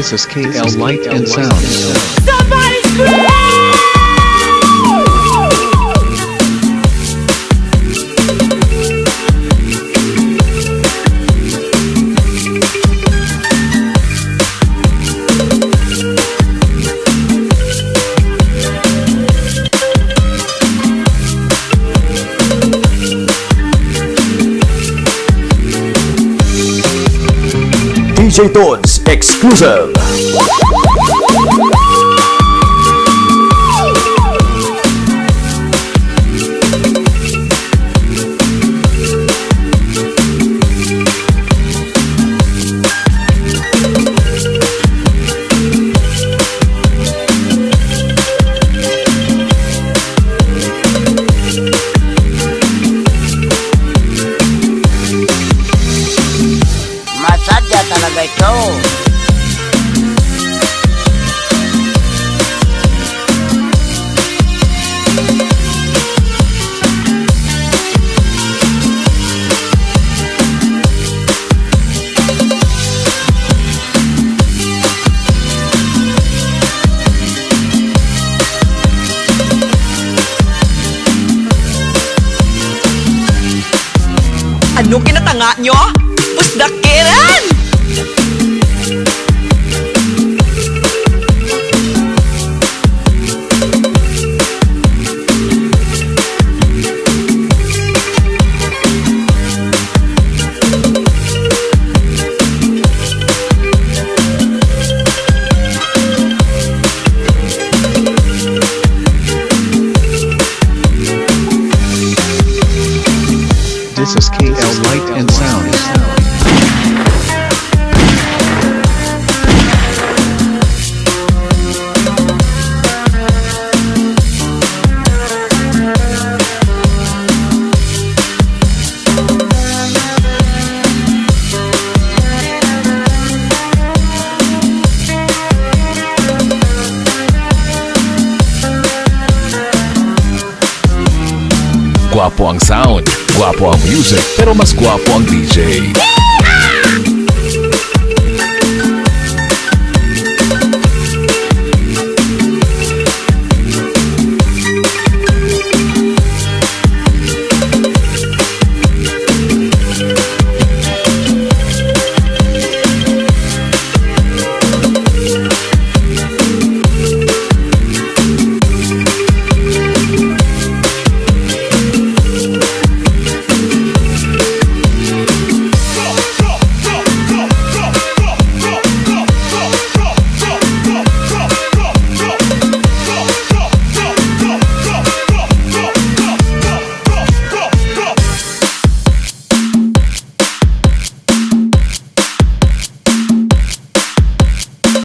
This is KL Light and Sound. Somebody scream! DJ Tones exclusive. Masadya talaga ito. Anong kinatanga nyo? Pusdakiran! This is KL Light and Sound. Guwapo ang sound, guwapo ang music, pero mas guwapo ang DJ.